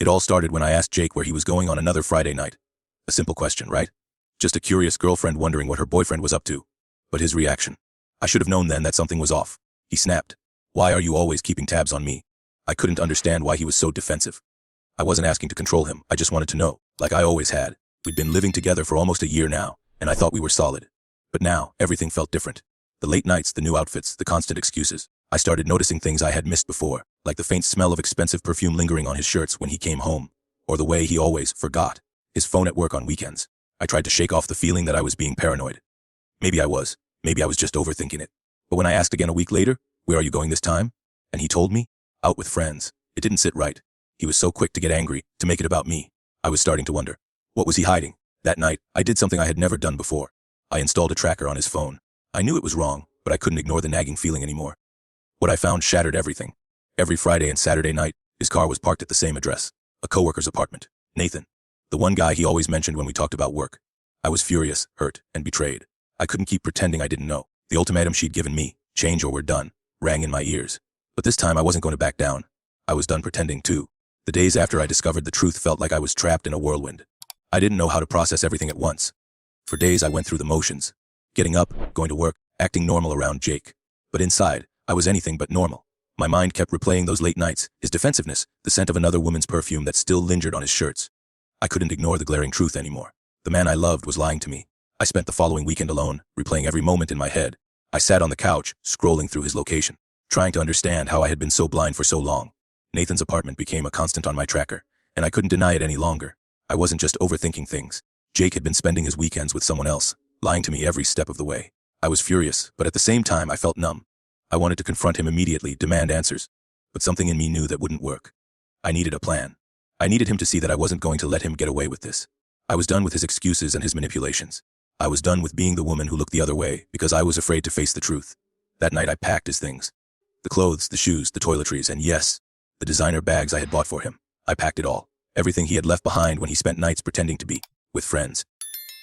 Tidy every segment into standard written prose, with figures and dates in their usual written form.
It all started when I asked Jake where he was going on another Friday night. A simple question, right? Just a curious girlfriend wondering what her boyfriend was up to. But his reaction. I should have known then that something was off. He snapped. Why are you always keeping tabs on me? I couldn't understand why he was so defensive. I wasn't asking to control him, I just wanted to know, like I always had. We'd been living together for almost a year now, and I thought we were solid. But now, everything felt different. The late nights, the new outfits, the constant excuses. I started noticing things I had missed before, like the faint smell of expensive perfume lingering on his shirts when he came home, or the way he always forgot his phone at work on weekends. I tried to shake off the feeling that I was being paranoid. Maybe I was just overthinking it. But when I asked again a week later, where are you going this time? And he told me, out with friends. It didn't sit right. He was so quick to get angry, to make it about me. I was starting to wonder, what was he hiding? That night, I did something I had never done before. I installed a tracker on his phone. I knew it was wrong, but I couldn't ignore the nagging feeling anymore. What I found shattered everything. Every Friday and Saturday night, his car was parked at the same address, a coworker's apartment. Nathan, the one guy he always mentioned when we talked about work. I was furious, hurt, and betrayed. I couldn't keep pretending I didn't know. The ultimatum she'd given me, change or we're done, rang in my ears. But this time I wasn't going to back down. I was done pretending too. The days after I discovered the truth felt like I was trapped in a whirlwind. I didn't know how to process everything at once. For days I went through the motions. Getting up, going to work, acting normal around Jake. But inside, I was anything but normal. My mind kept replaying those late nights, his defensiveness, the scent of another woman's perfume that still lingered on his shirts. I couldn't ignore the glaring truth anymore. The man I loved was lying to me. I spent the following weekend alone, replaying every moment in my head. I sat on the couch, scrolling through his location, trying to understand how I had been so blind for so long. Nathan's apartment became a constant on my tracker, and I couldn't deny it any longer. I wasn't just overthinking things. Jake had been spending his weekends with someone else, lying to me every step of the way. I was furious, but at the same time I felt numb. I wanted to confront him immediately, demand answers. But something in me knew that wouldn't work. I needed a plan. I needed him to see that I wasn't going to let him get away with this. I was done with his excuses and his manipulations. I was done with being the woman who looked the other way because I was afraid to face the truth. That night I packed his things. The clothes, the shoes, the toiletries, and yes, the designer bags I had bought for him. I packed it all. Everything he had left behind when he spent nights pretending to be with friends.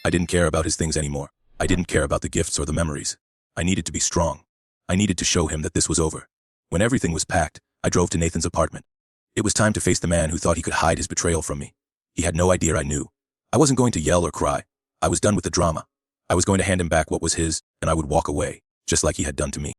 I didn't care about his things anymore. I didn't care about the gifts or the memories. I needed to be strong. I needed to show him that this was over. When everything was packed, I drove to Nathan's apartment. It was time to face the man who thought he could hide his betrayal from me. He had no idea I knew. I wasn't going to yell or cry. I was done with the drama. I was going to hand him back what was his, and I would walk away, just like he had done to me.